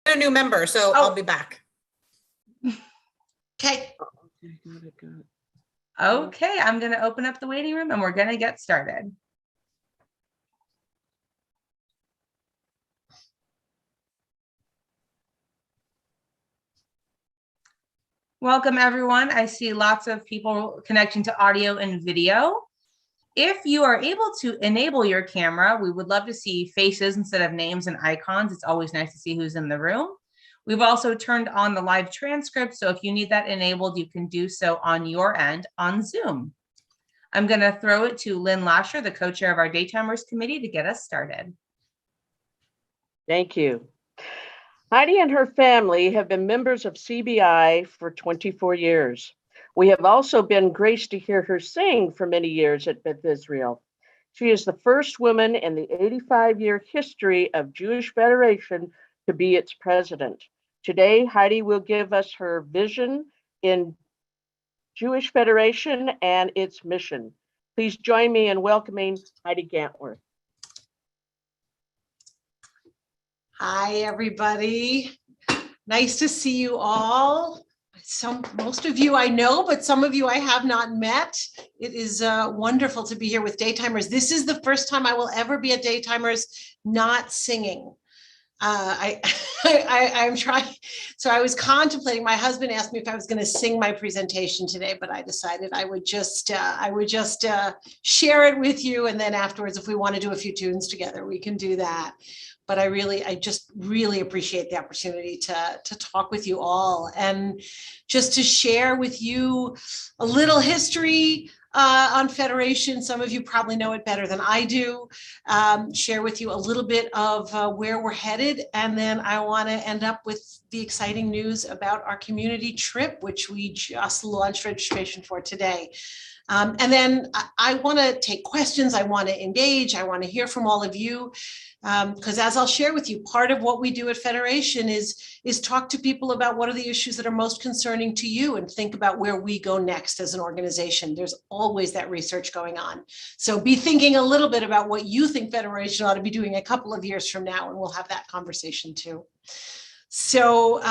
a new member, so I'll be back. Okay. Okay, I'm going to open up the waiting room and we're going to get started. Welcome, everyone. I see lots of people connecting to audio and video. If you are able to enable your camera, we would love to see faces instead of names and icons. It's always nice to see who's in the room. We've also turned on the live transcript, so if you need that enabled, you can do so on your end on Zoom. I'm going to throw it to Lynn Lasher, the co-chair of our DayTimers committee, to get us started. Thank you. Heidi and her family have been members of CBI for 24 years. We have also been graced to hear her sing for many years at Beth Israel. She is the first woman in the 85-year history of Jewish Federation to be its president. Today, Heidi will give us her vision in Jewish Federation and its mission. Please join me in welcoming Heidi Gantwerk. Hi, everybody. Nice to see you all. Most of you I know, but some of you I have not met. It is wonderful to be here with DayTimers. This is the first time I will ever be at DayTimers not singing. I'm trying. So I was contemplating. My husband asked me if I was going to sing my presentation today, but I decided I would just share it with you, and then afterwards, if we want to do a few tunes together, we can do that. But I just really appreciate the opportunity to talk with you all and just to share with you a little history on Federation. Some of you probably know it better than I do. Share with you a little bit of where we're headed. And then I want to end up with the exciting news about our community trip, which we just launched registration for today. And then I want to take questions. I want to engage. I want to hear from all of you. Because as I'll share with you, part of what we do at Federation is talk to people about what are the issues that are most concerning to you and think about where we go next as an organization. There's always that research going on. So be thinking a little bit about what you think Federation ought to be doing a couple of years from now, and we'll have that conversation too. So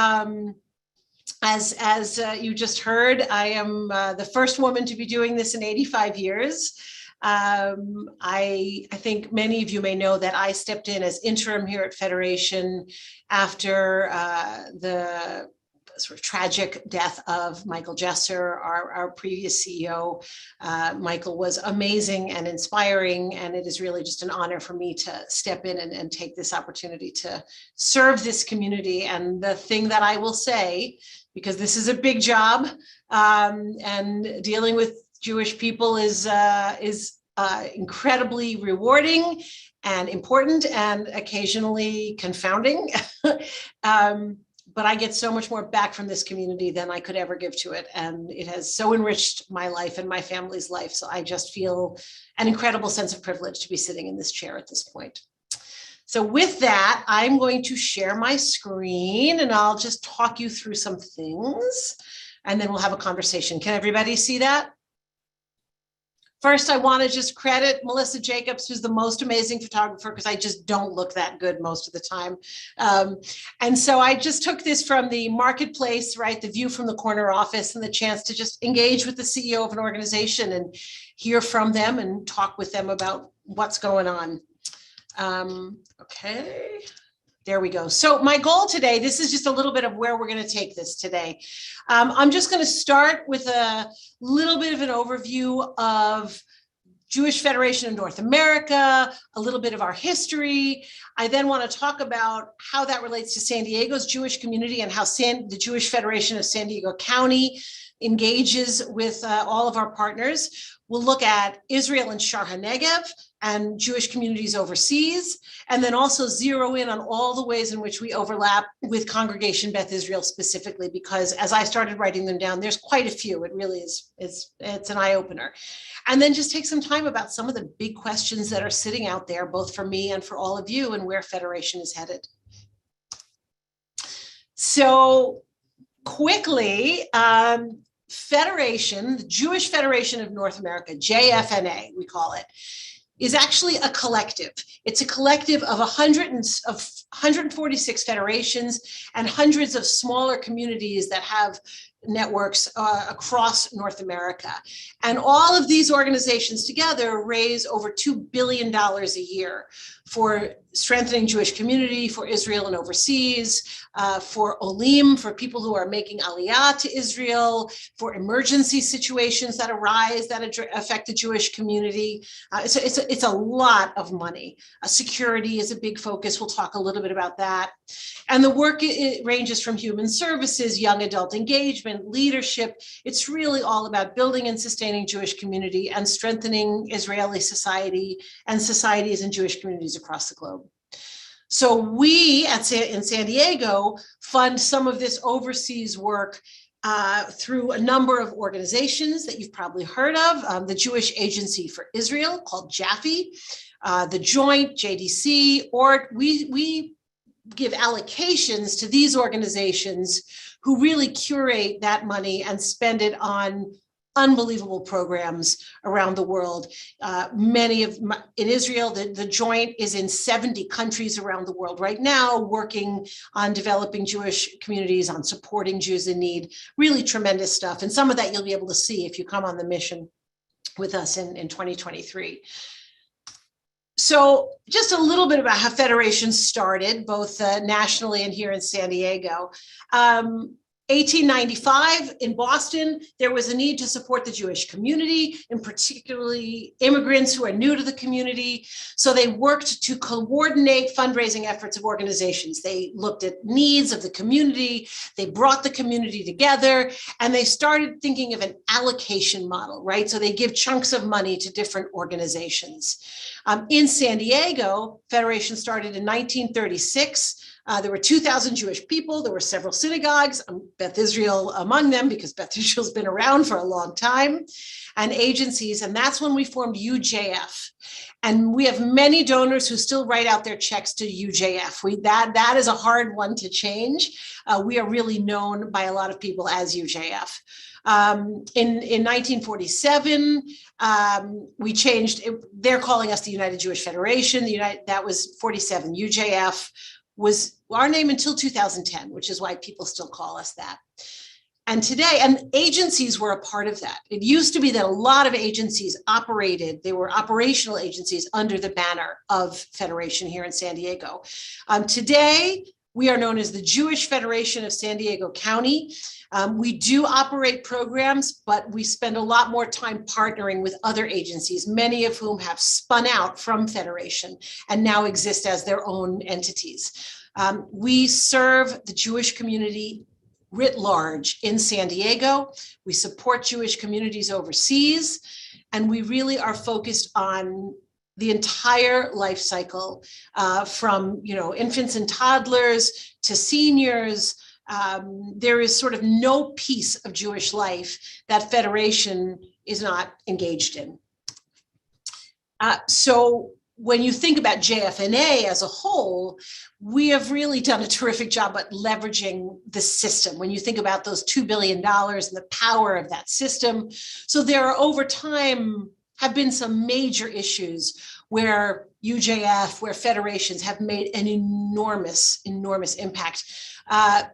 as you just heard, I am the first woman to be doing this in 85 years. I think many of you may know that I stepped in as interim here at Federation after the sort of tragic death of Michael Jesser, our previous CEO. Michael was amazing and inspiring, and it is really just an honor for me to step in and take this opportunity to serve this community. And the thing that I will say, because this is a big job, and dealing with Jewish people is incredibly rewarding and important and occasionally confounding. But I get so much more back from this community than I could ever give to it. And it has so enriched my life and my family's life. So I just feel an incredible sense of privilege to be sitting in this chair at this point. So with that, I'm going to share my screen and I'll just talk you through some things and then we'll have a conversation. Can everybody see that? First, I want to just credit Melissa Jacobs, who's the most amazing photographer, because I just don't look that good most of the time. And so I just took this from the marketplace, right? The view from the corner office and the chance to just engage with the CEO of an organization and hear from them and talk with them about what's going on. Okay. There we go. So my goal today, this is just a little bit of where we're going to take this today. I'm just going to start with a little bit of an overview of Jewish Federation of North America, a little bit of our history. I then want to talk about how that relates to San Diego's Jewish community and how the Jewish Federation of San Diego County engages with all of our partners. We'll look at Israel and Shar HaNegev and Jewish communities overseas, and then also zero in on all the ways in which we overlap with Congregation Beth Israel specifically, because as I started writing them down, there's quite a few. It really is, it's an eye-opener. And then just take some time about some of the big questions that are sitting out there, both for me and for all of you, and where Federation is headed. So quickly, Federation, the Jewish Federation of North America, JFNA, we call it, is actually a collective. It's a collective of 146 federations and hundreds of smaller communities that have networks across North America. And all of these organizations together raise over $2 billion a year for strengthening Jewish community, for Israel and overseas, for Olim, for people who are making aliyah to Israel, for emergency situations that arise that affect the Jewish community. It's a lot of money. Security is a big focus. We'll talk a little bit about that. And the work, it ranges from human services, young adult engagement, leadership. It's really all about building and sustaining Jewish community and strengthening Israeli society and societies and Jewish communities across the globe. So we in San Diego fund some of this overseas work through a number of organizations that you've probably heard of, the Jewish Agency for Israel called JAFE, the Joint, JDC, or we give allocations to these organizations who really curate that money and spend it on unbelievable programs around the world. In Israel, the Joint is in 70 countries around the world right now, working on developing Jewish communities, on supporting Jews in need. Really tremendous stuff. And some of that you'll be able to see if you come on the mission with us in 2023. So just a little bit about how Federation started, both nationally and here in San Diego. 1895 in Boston, there was a need to support the Jewish community, and particularly immigrants who are new to the community. So they worked to coordinate fundraising efforts of organizations. They looked at needs of the community, they brought the community together, and they started thinking of an allocation model, right? So they give chunks of money to different organizations. In San Diego, Federation started in 1936. There were 2,000 Jewish people. There were several synagogues, Beth Israel among them, because Beth Israel's been around for a long time, and agencies. And that's when we formed UJF. And we have many donors who still write out their checks to UJF. That is a hard one to change. We are really known by a lot of people as UJF. In 1947, we changed, they're calling us the United Jewish Federation. That was 47. UJF was our name until 2010, which is why people still call us that. And today, and agencies were a part of that. It used to be that a lot of agencies operated, they were operational agencies under the banner of Federation here in San Diego. Today, we are known as the Jewish Federation of San Diego County. We do operate programs, but we spend a lot more time partnering with other agencies, many of whom have spun out from Federation and now exist as their own entities. We serve the Jewish community writ large in San Diego. We support Jewish communities overseas, and we really are focused on the entire life cycle, from infants and toddlers to seniors. There is sort of no piece of Jewish life that Federation is not engaged in. So when you think about JFNA as a whole, we have really done a terrific job at leveraging the system. When you think about those $2 billion and the power of that system. So there are over time have been some major issues where UJF, where federations have made an enormous impact.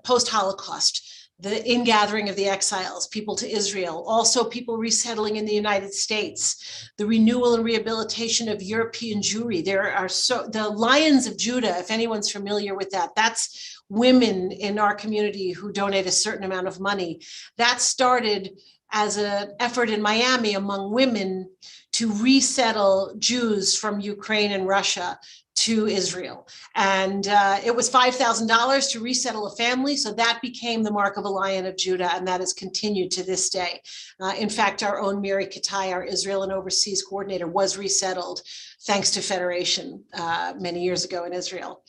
Post-Holocaust, the ingathering of the exiles, people to Israel, also people resettling in the United States, the renewal and rehabilitation of European Jewry. The Lions of Judah, if anyone's familiar with that, that's women in our community who donate a certain amount of money. That started as an effort in Miami among women to resettle Jews from Ukraine and Russia to Israel. And it was $5,000 to resettle a family. So that became the mark of a Lion of Judah, and that has continued to this day. In fact, our own Miri Katai, our Israel and Overseas Coordinator, was resettled thanks to Federation many years ago in Israel.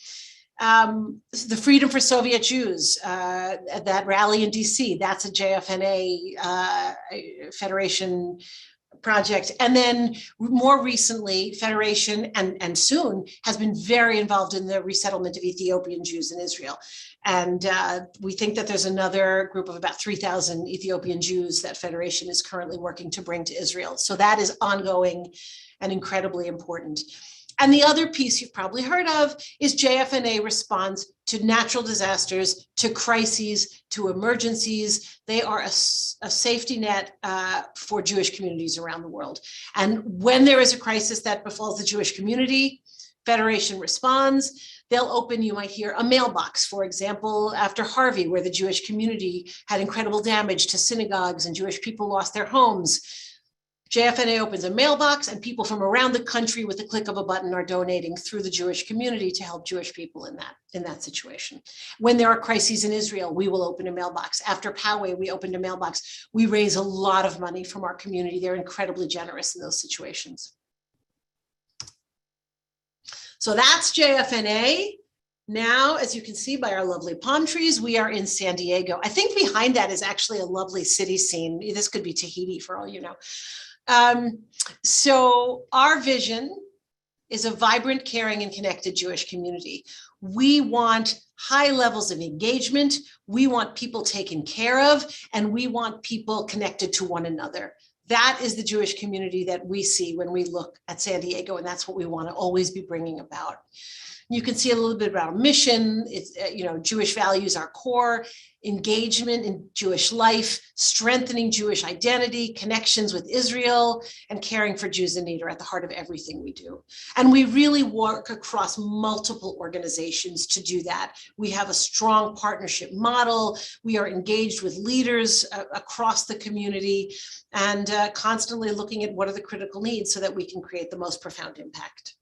The Freedom for Soviet Jews, that rally in DC, that's a JFNA Federation project. And then more recently, Federation and soon has been very involved in the resettlement of Ethiopian Jews in Israel. And we think that there's another group of about 3,000 Ethiopian Jews that Federation is currently working to bring to Israel. So that is ongoing and incredibly important. And the other piece you've probably heard of is JFNA responds to natural disasters, to crises, to emergencies. They are a safety net for Jewish communities around the world. And when there is a crisis that befalls the Jewish community, Federation responds. They'll open, you might hear, a mailbox, for example, after Harvey, where the Jewish community had incredible damage to synagogues and Jewish people lost their homes. JFNA opens a mailbox and people from around the country with the click of a button are donating through the Jewish community to help Jewish people in that situation. When there are crises in Israel, we will open a mailbox. After Poway, we opened a mailbox. We raise a lot of money from our community. They're incredibly generous in those situations. So that's JFNA. Now, as you can see by our lovely palm trees, we are in San Diego. I think behind that is actually a lovely city scene. This could be Tahiti for all you know. So our vision is a vibrant, caring, and connected Jewish community. We want high levels of engagement. We want people taken care of, and we want people connected to one another. That is the Jewish community that we see when we look at San Diego, and that's what we want to always be bringing about. You can see a little bit about our mission. It's, Jewish values are core, engagement in Jewish life, strengthening Jewish identity, connections with Israel, and caring for Jews in need are at the heart of everything we do. And we really work across multiple organizations to do that. We have a strong partnership model. We are engaged with leaders across the community and constantly looking at what are the critical needs so that we can create the most profound impact.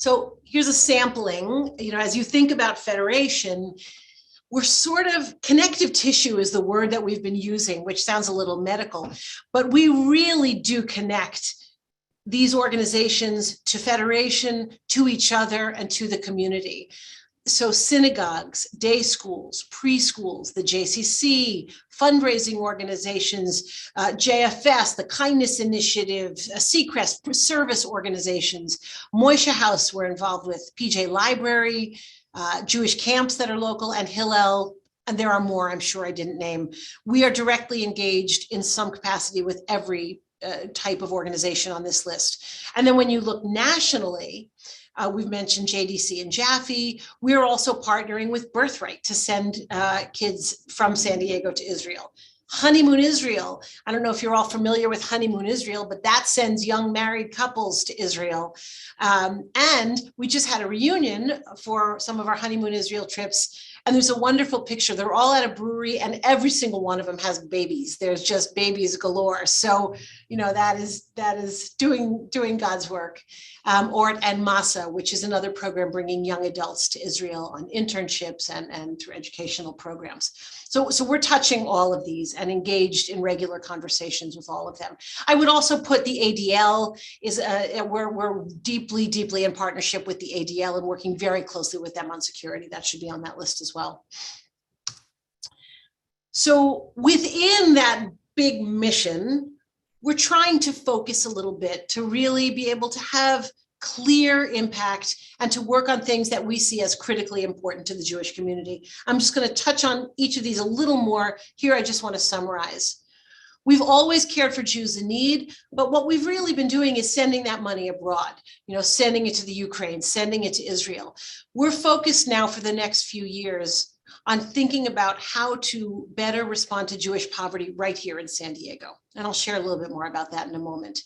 So here's a sampling, as you think about Federation, we're sort of, connective tissue is the word that we've been using, which sounds a little medical, but we really do connect these organizations to Federation, to each other, and to the community. So synagogues, day schools, preschools, the JCC, fundraising organizations, JFS, the Kindness Initiative, Seacrest, service organizations, Moishe House we're involved with, PJ Library, Jewish camps that are local, and Hillel, and there are more I'm sure I didn't name. We are directly engaged in some capacity with every type of organization on this list. And then when you look nationally, we've mentioned JDC and Jaffe. We're also partnering with Birthright to send kids from San Diego to Israel. Honeymoon Israel. I don't know if you're all familiar with Honeymoon Israel, but that sends young married couples to Israel. And we just had a reunion for some of our Honeymoon Israel trips. And there's a wonderful picture. They're all at a brewery and every single one of them has babies. There's just babies galore. So, that is doing God's work. And Masa, which is another program bringing young adults to Israel on internships and through educational programs. So we're touching all of these and engaged in regular conversations with all of them. I would also put the ADL is we're deeply in partnership with the ADL and working very closely with them on security. That should be on that list as well. So within that big mission, we're trying to focus a little bit to really be able to have clear impact and to work on things that we see as critically important to the Jewish community. I'm just going to touch on each of these a little more. Here, I just want to summarize. We've always cared for Jews in need, but what we've really been doing is sending that money abroad, sending it to the Ukraine, sending it to Israel. We're focused now for the next few years on thinking about how to better respond to Jewish poverty right here in San Diego. And I'll share a little bit more about that in a moment.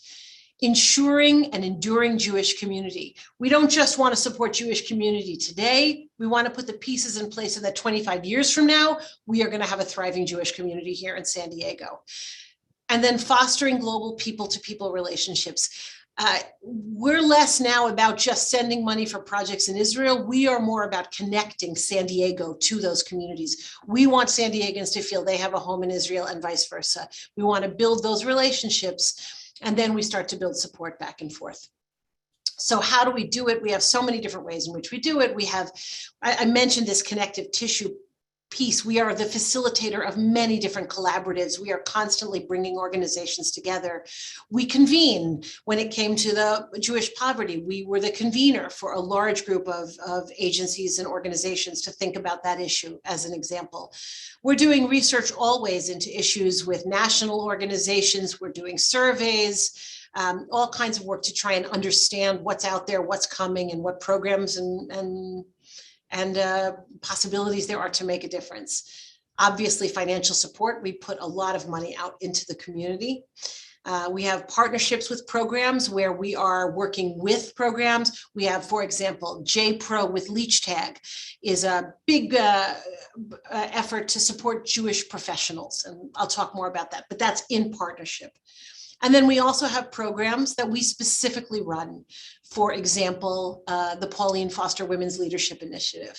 Ensuring an enduring Jewish community. We don't just want to support Jewish community today. We want to put the pieces in place so that 25 years from now, we are going to have a thriving Jewish community here in San Diego. And then fostering global people-to-people relationships. We're less now about just sending money for projects in Israel. We are more about connecting San Diego to those communities. We want San Diegans to feel they have a home in Israel and vice versa. We want to build those relationships. And then we start to build support back and forth. So how do we do it? We have so many different ways in which we do it. I mentioned this connective tissue piece. We are the facilitator of many different collaboratives. We are constantly bringing organizations together. We convene. When it came to the Jewish poverty, we were the convener for a large group of agencies and organizations to think about that issue as an example. We're doing research always into issues with national organizations. We're doing surveys, all kinds of work to try and understand what's out there, what's coming, and what programs and possibilities there are to make a difference. Obviously, financial support. We put a lot of money out into the community. We have partnerships with programs where we are working with programs. We have, for example, JPro with LeechTag is a big effort to support Jewish professionals. And I'll talk more about that, but that's in partnership. And then we also have programs that we specifically run. For example, the Pauline Foster Women's Leadership Initiative.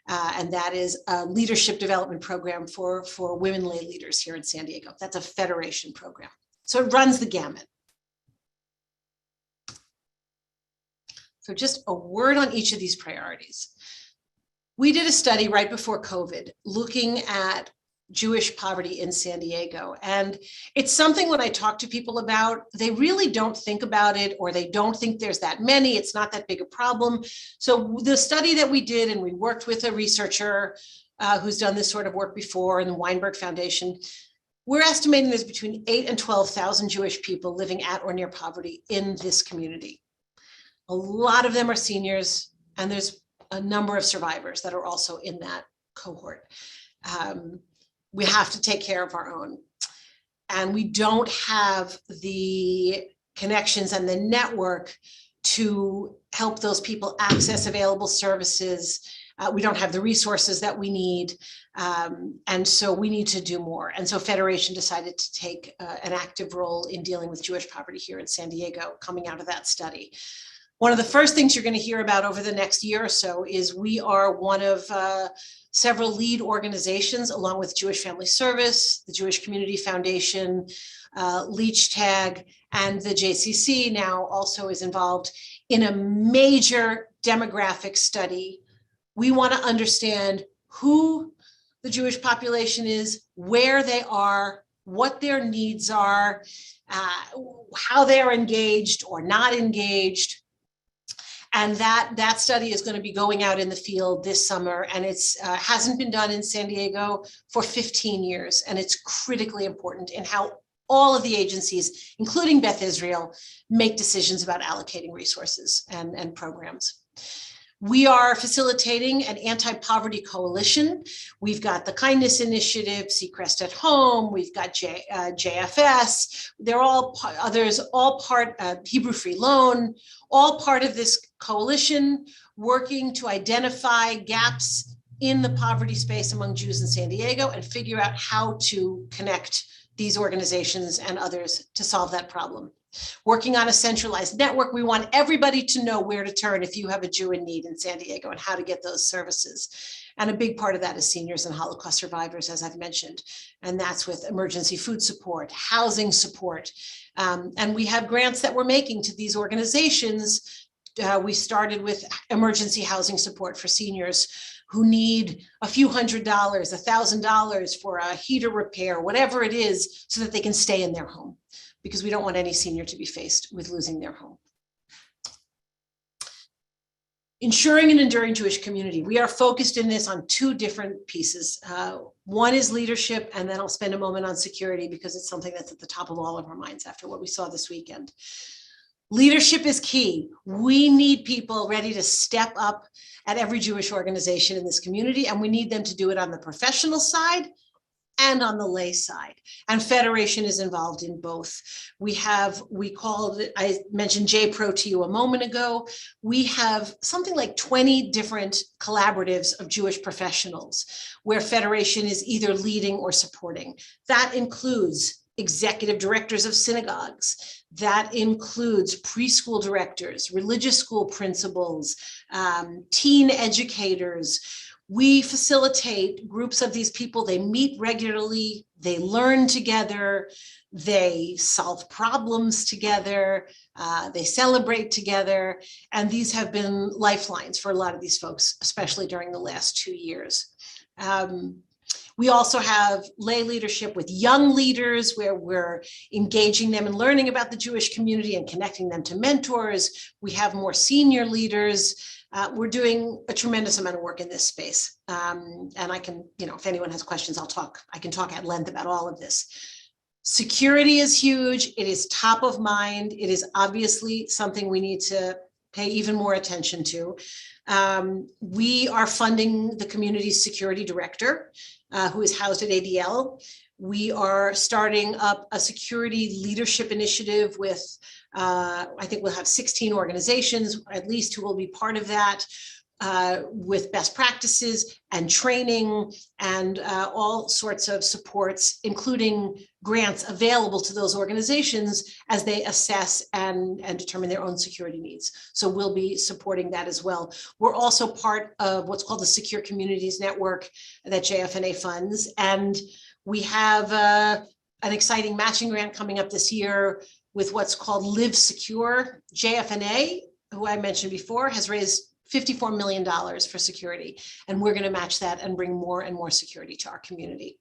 And that is a leadership development program for women lay leaders here in San Diego. That's a federation program. So it runs the gamut. So just a word on each of these priorities. We did a study right before COVID looking at Jewish poverty in San Diego. And it's something when I talk to people about, they really don't think about it, or they don't think there's that many, it's not that big a problem. So the study that we did, and we worked with a researcher who's done this sort of work before in the Weinberg Foundation, we're estimating there's between 8,000 and 12,000 Jewish people living at or near poverty in this community. A lot of them are seniors, and there's a number of survivors that are also in that cohort. We have to take care of our own. And we don't have the connections and the network to help those people access available services. We don't have the resources that we need. And so we need to do more. And so Federation decided to take an active role in dealing with Jewish poverty here in San Diego, coming out of that study. One of the first things you're going to hear about over the next year or so is we are one of several lead organizations, along with Jewish Family Service, the Jewish Community Foundation, LeechTag, and the JCC now also is involved in a major demographic study. We want to understand who the Jewish population is, where they are, what their needs are, how they are engaged or not engaged. And that study is going to be going out in the field this summer, and it's hasn't been done in San Diego for 15 years. And it's critically important in how all of the agencies, including Beth Israel, make decisions about allocating resources and programs. We are facilitating an anti-poverty coalition. We've got the Kindness Initiative, Seacrest at Home. We've got JFS. They're all others, all part Hebrew Free Loan, all part of this coalition working to identify gaps in the poverty space among Jews in San Diego and figure out how to connect these organizations and others to solve that problem. Working on a centralized network, we want everybody to know where to turn if you have a Jew in need in San Diego and how to get those services. And a big part of that is seniors and Holocaust survivors, as I've mentioned. And that's with emergency food support, housing support. And we have grants that we're making to these organizations. We started with emergency housing support for seniors who need a few $100s, $1,000 for a heater repair, whatever it is, so that they can stay in their home, because we don't want any senior to be faced with losing their home. Ensuring an enduring Jewish community. We are focused in this on two different pieces. One is leadership, and then I'll spend a moment on security because it's something that's at the top of all of our minds after what we saw this weekend. Leadership is key. We need people ready to step up at every Jewish organization in this community, and we need them to do it on the professional side and on the lay side. And Federation is involved in both. I mentioned JPro to you a moment ago. We have something like 20 different collaboratives of Jewish professionals where Federation is either leading or supporting. That includes executive directors of synagogues. That includes preschool directors, religious school principals, teen educators. We facilitate groups of these people. They meet regularly, they learn together, they solve problems together, they celebrate together. And these have been lifelines for a lot of these folks, especially during the last 2 years. We also have lay leadership with young leaders where we're engaging them and learning about the Jewish community and connecting them to mentors. We have more senior leaders. We're doing a tremendous amount of work in this space. And I can, if anyone has questions, I can talk at length about all of this. Security is huge. It is top of mind. It is obviously something we need to pay even more attention to. We are funding the community's security director, who is housed at ADL. We are starting up a security leadership initiative with, I think we'll have 16 organizations, at least, who will be part of that, with best practices and training and all sorts of supports, including grants available to those organizations as they assess and determine their own security needs. So we'll be supporting that as well. We're also part of what's called the Secure Communities Network that JFNA funds. And we have an exciting matching grant coming up this year with what's called Live Secure. JFNA, who I mentioned before, has raised $54 million for security, and we're going to match that and bring more and more security to our community.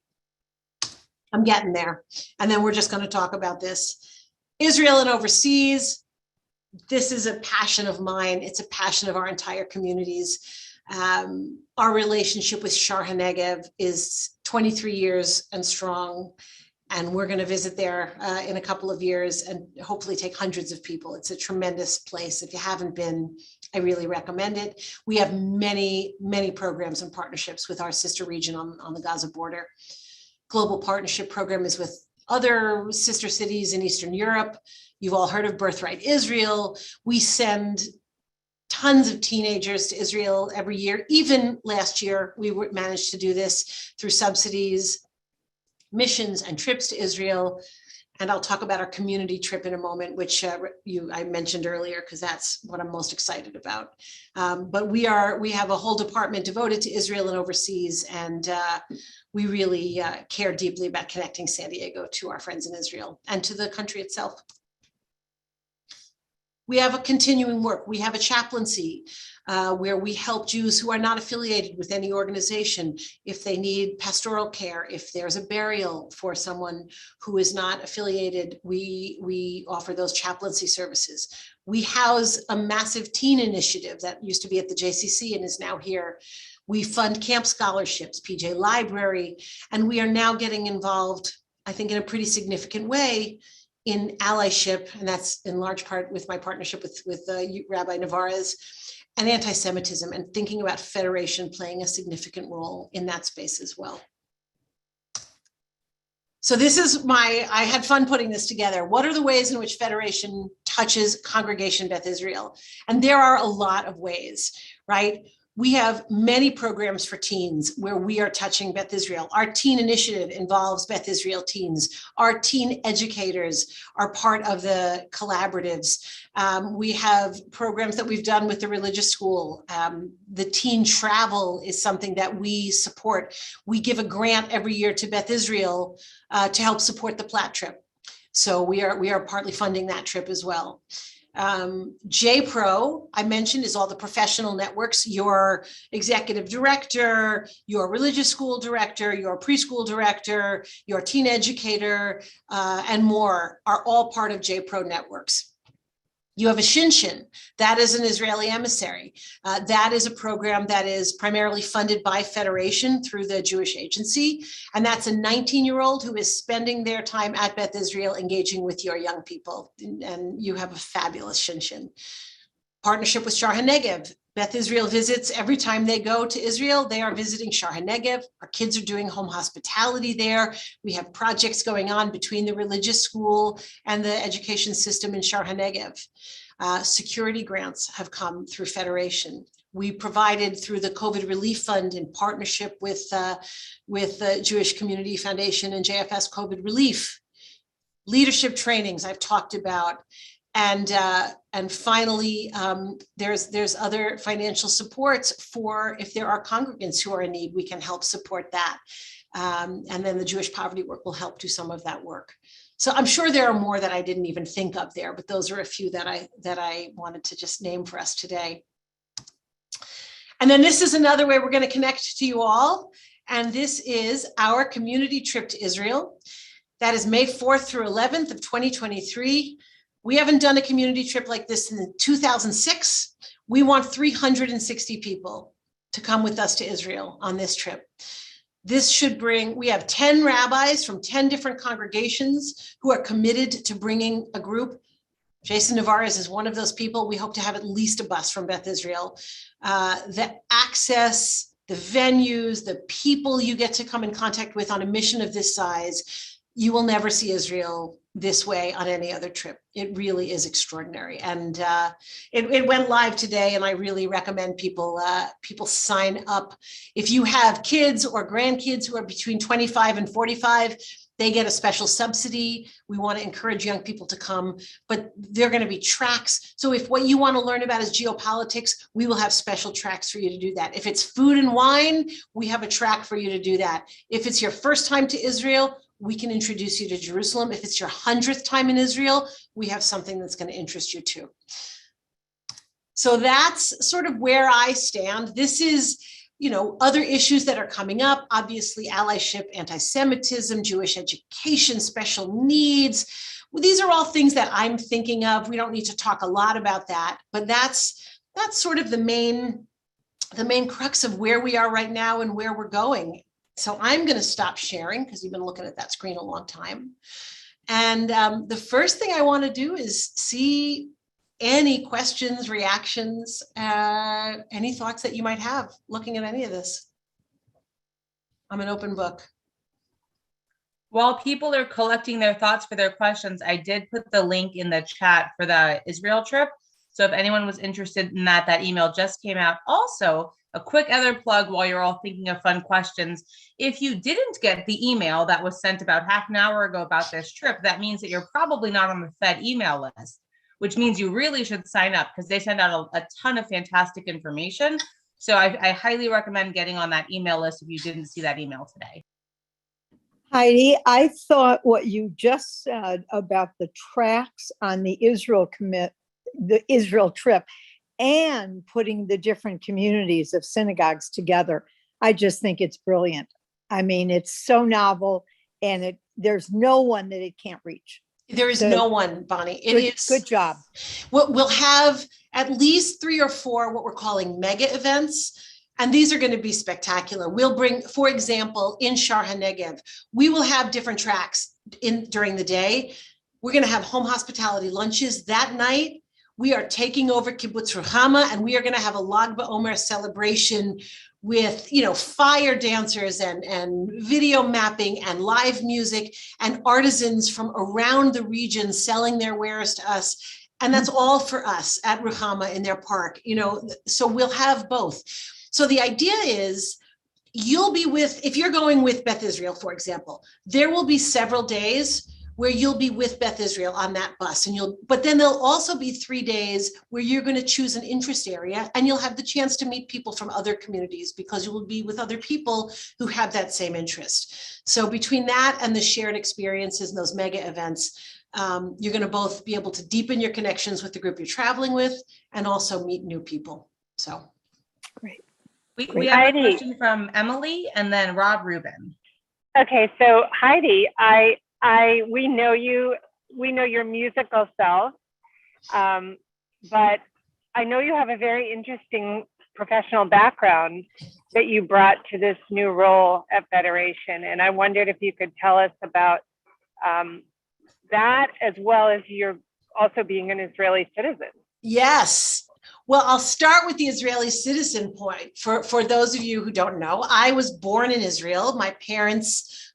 I'm getting there. And then we're just going to talk about this. Israel and overseas. This is a passion of mine. It's a passion of our entire communities. Our relationship with Shar HaNegev is 23 years and strong. And we're going to visit there in a couple of years and hopefully take hundreds of people. It's a tremendous place. If you haven't been, I really recommend it. We have many, many programs and partnerships with our sister region on the Gaza border. Global Partnership Program is with other sister cities in Eastern Europe. You've all heard of Birthright Israel. We send tons of teenagers to Israel every year. Even last year, we managed to do this through subsidies, missions and trips to Israel. And I'll talk about our community trip in a moment, which I mentioned earlier, because that's what I'm most excited about. But we have a whole department devoted to Israel and overseas, and we really care deeply about connecting San Diego to our friends in Israel and to the country itself. We have a continuing work. We have a chaplaincy where we help Jews who are not affiliated with any organization. If they need pastoral care, if there's a burial for someone who is not affiliated, we offer those chaplaincy services. We house a massive teen initiative that used to be at the JCC and is now here. We fund camp scholarships, PJ Library, and we are now getting involved, I think, in a pretty significant way in allyship, and that's in large part with my partnership with Rabbi Navarez, and anti-Semitism, and thinking about Federation playing a significant role in that space as well. So this is I had fun putting this together. What are the ways in which Federation touches Congregation Beth Israel? And there are a lot of ways, right? We have many programs for teens where we are touching Beth Israel. Our teen initiative involves Beth Israel teens. Our teen educators are part of the collaboratives. We have programs that we've done with the religious school. The teen travel is something that we support. We give a grant every year to Beth Israel to help support the Platt trip. So we are partly funding that trip as well. JPro, I mentioned, is all the professional networks. Your executive director, your religious school director, your preschool director, your teen educator, and more are all part of JPro networks. You have a Shinshin, that is an Israeli emissary. That is a program that is primarily funded by Federation through the Jewish Agency. And that's a 19-year-old who is spending their time at Beth Israel engaging with your young people. And you have a fabulous Shinshin. Partnership with Shar HaNegev. Beth Israel visits every time they go to Israel. They are visiting Shar HaNegev. Our kids are doing home hospitality there. We have projects going on between the religious school and the education system in Shar HaNegev. Security grants have come through Federation. We provided through the COVID Relief Fund in partnership with the Jewish Community Foundation and JFS COVID Relief. Leadership trainings I've talked about. And finally, there's other financial supports for if there are congregants who are in need, we can help support that. And then the Jewish Poverty Work will help do some of that work. So I'm sure there are more that I didn't even think of there, but those are a few that I wanted to just name for us today. And then this is another way we're going to connect to you all. And this is our community trip to Israel. That is May 4th through 11th of 2023. We haven't done a community trip like this in 2006. We want 360 people to come with us to Israel on this trip. This should bring, we have 10 rabbis from 10 different congregations who are committed to bringing a group. Jason Navarez is one of those people. We hope to have at least a bus from Beth Israel. The access, the venues, the people you get to come in contact with on a mission of this size, you will never see Israel this way on any other trip. It really is extraordinary. And it went live today, and I really recommend people sign up. If you have kids or grandkids who are between 25 and 45, they get a special subsidy. We want to encourage young people to come, but they're going to be tracks. So if what you want to learn about is geopolitics, we will have special tracks for you to do that. If it's food and wine, we have a track for you to do that. If it's your first time to Israel, we can introduce you to Jerusalem. If it's your 100th time in Israel, we have something that's going to interest you too. So that's sort of where I stand. This is, other issues that are coming up, obviously allyship, anti-Semitism, Jewish education, special needs. Well, these are all things that I'm thinking of. We don't need to talk a lot about that, but that's sort of the main crux of where we are right now and where we're going. So I'm going to stop sharing because you've been looking at that screen a long time. And the first thing I want to do is see any questions, reactions, any thoughts that you might have looking at any of this. I'm an open book. While people are collecting their thoughts for their questions, I did put the link in the chat for the Israel trip. So if anyone was interested in that, that email just came out. Also, a quick other plug while you're all thinking of fun questions. If you didn't get the email that was sent about half an hour ago about this trip, that means that you're probably not on the Fed email list, which means you really should sign up because they send out a ton of fantastic information. So I highly recommend getting on that email list if you didn't see that email today. Heidi, I thought what you just said about the tracks on the Israel trip and putting the different communities of synagogues together, I just think it's brilliant. I mean, it's so novel, and there's no one that it can't reach. There is no one, Bonnie. Good job. We'll have at least 3 or 4 what we're calling mega events. And these are going to be spectacular. We'll bring, for example, in Shar HaNegev, we will have different tracks during the day. We're going to have home hospitality lunches that night. We are taking over Kibbutz Ruhama, and we are going to have a Lag BaOmer celebration with, fire dancers and video mapping and live music and artisans from around the region selling their wares to us. And that's all for us at Ruhama in their park, so we'll have both. So the idea is you'll be if you're going with Beth Israel, for example, there will be several days where you'll be with Beth Israel on that bus, but then there'll also be 3 days where you're going to choose an interest area, and you'll have the chance to meet people from other communities because you will be with other people who have that same interest. So between that and the shared experiences and those mega events, you're going to both be able to deepen your connections with the group you're traveling with and also meet new people. So great. We have Heidi. A question from Emily and then Rob Rubin. Okay, so Heidi, we know your musical self, but I know you have a very interesting professional background that you brought to this new role at Federation. And I wondered if you could tell us about that, as well as you're also being an Israeli citizen. Yes. Well, I'll start with the Israeli citizen point. For those of you who don't know, I was born in Israel. My parents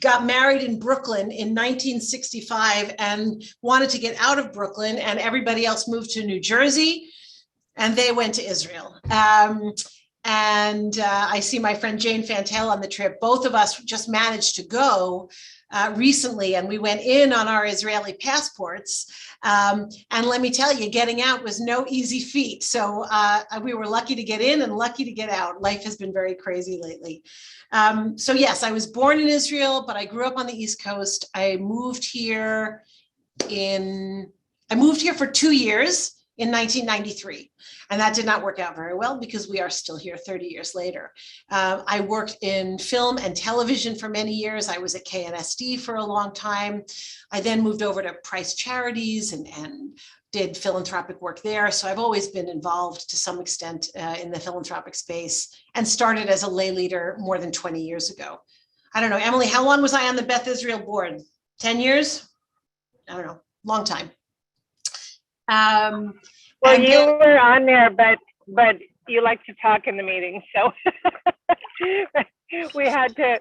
got married in Brooklyn in 1965 and wanted to get out of Brooklyn, and everybody else moved to New Jersey, and they went to Israel. I see my friend Jane Fantel on the trip. Both of us just managed to go recently, and we went in on our Israeli passports. And let me tell you, getting out was no easy feat. So we were lucky to get in and lucky to get out. Life has been very crazy lately. So yes, I was born in Israel, but I grew up on the East Coast. I moved here for 2 years in 1993. And that did not work out very well because we are still here 30 years later. I worked in film and television for many years. I was at KNSD for a long time. I then moved over to Price Charities and did philanthropic work there. So I've always been involved to some extent in the philanthropic space and started as a lay leader more than 20 years ago. I don't know, Emily, how long was I on the Beth Israel board? 10 years? I don't know, long time. Well, you were on there, but you like to talk in the meeting, so we had to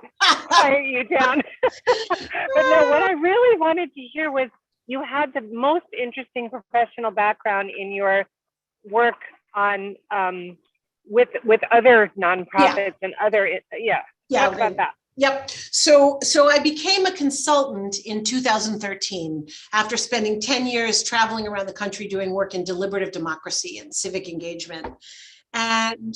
quiet you down. But no, what I really wanted to hear was you had the most interesting professional background in your work on with other nonprofits and other talk about that. Yep. So I became a consultant in 2013 after spending 10 years traveling around the country doing work in deliberative democracy and civic engagement. And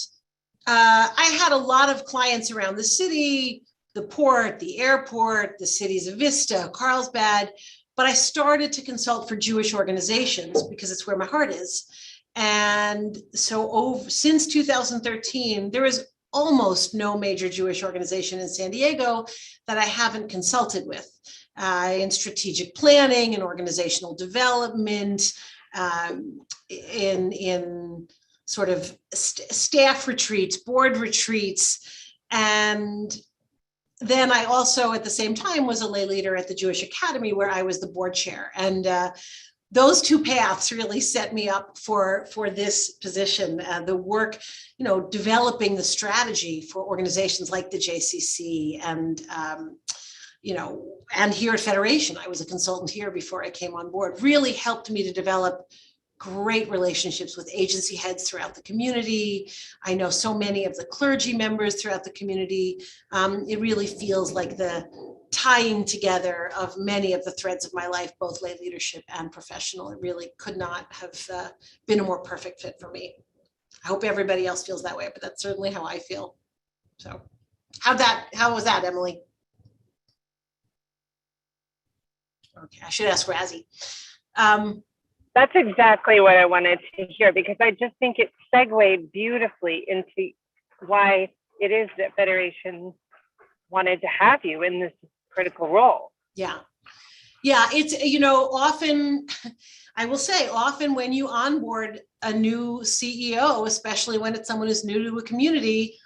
I had a lot of clients around the city, the port, the airport, the cities of Vista, Carlsbad, but I started to consult for Jewish organizations because it's where my heart is. And so since 2013, there is almost no major Jewish organization in San Diego that I haven't consulted with in strategic planning and organizational development, in sort of staff retreats, board retreats. And then I also at the same time was a lay leader at the Jewish Academy where I was the board chair. And those two paths really set me up for this position. The work, developing the strategy for organizations like the JCC and, and here at Federation, I was a consultant here before I came on board, really helped me to develop great relationships with agency heads throughout the community. I know so many of the clergy members throughout the community. It really feels like the tying together of many of the threads of my life, both lay leadership and professional. It really could not have been a more perfect fit for me. I hope everybody else feels that way, but that's certainly how I feel. So how was that, Emily? Okay, I should ask Razzie. That's exactly what I wanted to hear, because I just think it segued beautifully into why it is that Federation wanted to have you in this critical role. Yeah. It's, often, I will say, often when you onboard a new CEO, especially when it's someone who's new to a community,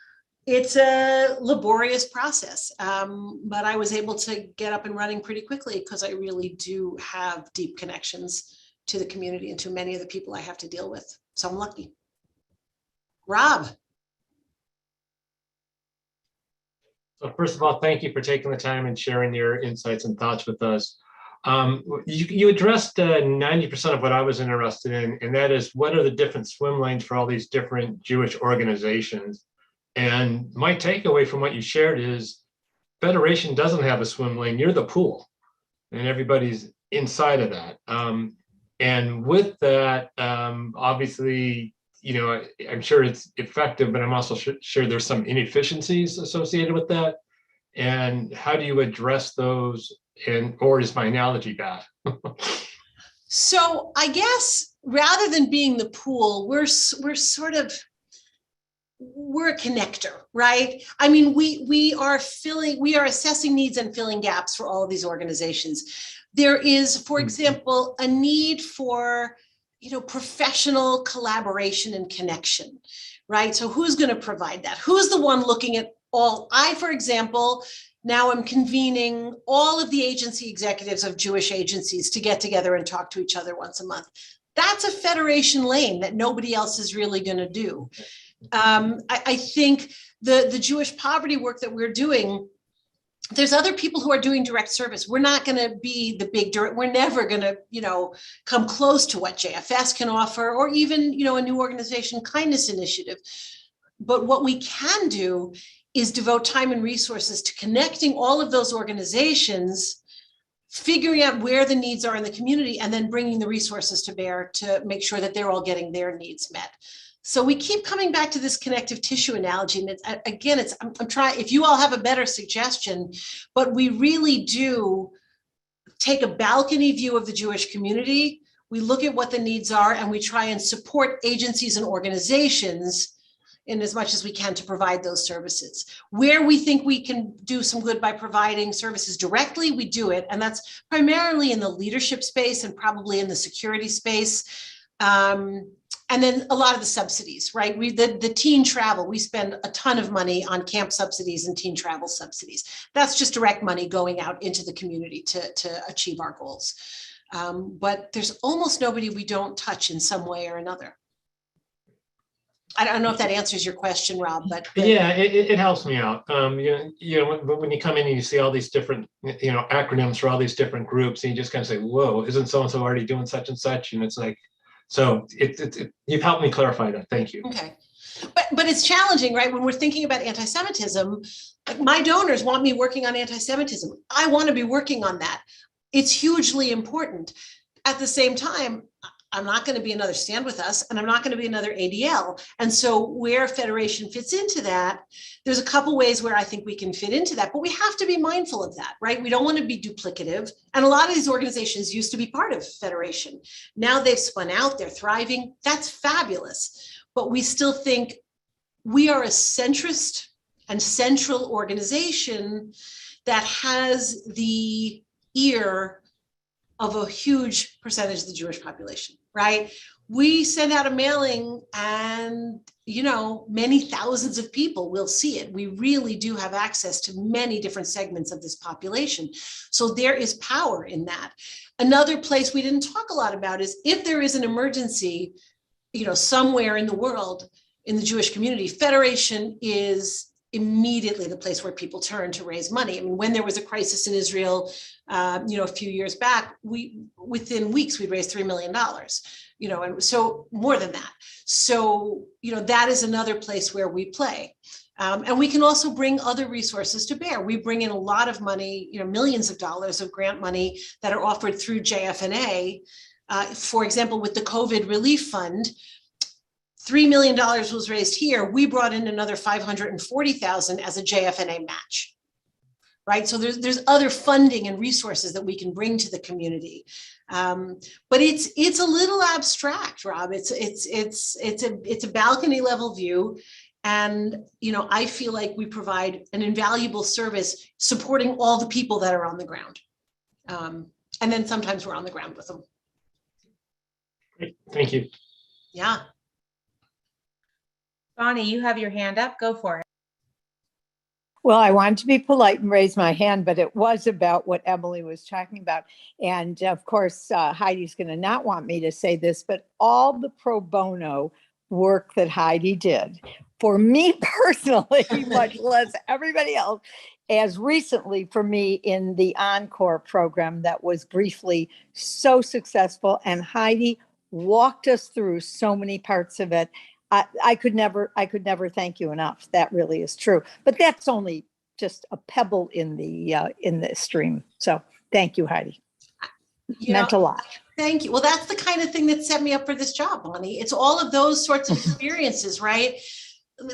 it's a laborious process. But I was able to get up and running pretty quickly because I really do have deep connections to the community and to many of the people I have to deal with. So I'm lucky. Rob. So first of all, thank you for taking the time and sharing your insights and thoughts with us. You addressed 90% of what I was interested in, and that is what are the different swim lanes for all these different Jewish organizations. And my takeaway from what you shared is Federation doesn't have a swim lane. You're the pool, and everybody's inside of that. And with that, obviously, I'm sure it's effective, but I'm also sure there's some inefficiencies associated with that. And how do you address those? Or is my analogy bad? So I guess rather than being the pool, we're a connector, right? I mean, we are assessing needs and filling gaps for all of these organizations. There is, for example, a need for, professional collaboration and connection, right? So who's going to provide that? Who's the one looking at all? For example, now I'm convening all of the agency executives of Jewish agencies to get together and talk to each other once a month. That's a Federation lane that nobody else is really going to do. I think the Jewish poverty work that we're doing, there's other people who are doing direct service. We're not going to be the big direct. We're never going to, come close to what JFS can offer, or even, a new organization, Kindness Initiative. But what we can do is devote time and resources to connecting all of those organizations, figuring out where the needs are in the community, and then bringing the resources to bear to make sure that they're all getting their needs met. So we keep coming back to this connective tissue analogy. And I'm trying, if you all have a better suggestion, but we really do take a balcony view of the Jewish community we look at what the needs are, and we try and support agencies and organizations in as much as we can to provide those services. Where we think we can do some good by providing services directly, we do it. And that's primarily in the leadership space and probably in the security space. And then a lot of the subsidies, right? The teen travel, we spend a ton of money on camp subsidies and teen travel subsidies. That's just direct money going out into the community to achieve our goals. But there's almost nobody we don't touch in some way or another. I don't know if that answers your question, Rob, but Yeah, it helps me out. When you come in and you see all these different, acronyms for all these different groups, and you just kind of say, whoa, isn't so-and-so already doing such and such? And it's like, so you've helped me clarify that. Thank you. okay. But it's challenging, right? When we're thinking about anti-Semitism, like my donors want me working on anti-Semitism. I want to be working on that. It's hugely important. At the same time, I'm not going to be another Stand With Us, and I'm not going to be another ADL. And so where Federation fits into that, there's a couple ways where I think we can fit into that, but we have to be mindful of that, right? We don't want to be duplicative. And a lot of these organizations used to be part of Federation. Now they've spun out, they're thriving. That's fabulous. But we still think we are a centrist and central organization that has the ear of a huge percentage of the Jewish population, right? We send out a mailing and, many thousands of people will see it. We really do have access to many different segments of this population. So there is power in that. Another place we didn't talk a lot about is if there is an emergency, somewhere in the world, in the Jewish community, Federation is immediately the place where people turn to raise money. I mean, when there was a crisis in Israel, a few years back, within weeks, we raised $3 million, and so more than that. So, that is another place where we play. And we can also bring other resources to bear. We bring in a lot of money, millions of dollars of grant money that are offered through JFNA. For example, with the COVID relief fund, $3 million was raised here. We brought in another $540,000 as a JFNA match, right? So there's other funding and resources that we can bring to the community, but it's a little abstract, Rob. It's a balcony level view, and I feel like we provide an invaluable service supporting all the people that are on the ground, and then sometimes we're on the ground with them. Great. Thank you. Yeah. Bonnie, you have your hand up. Go for it. Well, I wanted to be polite and raise my hand, but it was about what Emily was talking about. And of course, Heidi's going to not want me to say this, but all the pro bono work that Heidi did for me personally, much less everybody else, as recently for me in the Encore program that was briefly so successful. And Heidi walked us through so many parts of it. I could never thank you enough. That really is true. But that's only just a pebble in the stream. So thank you, Heidi. Meant a lot. Thank you. Well, that's the kind of thing that set me up for this job, Bonnie. It's all of those sorts of experiences, right?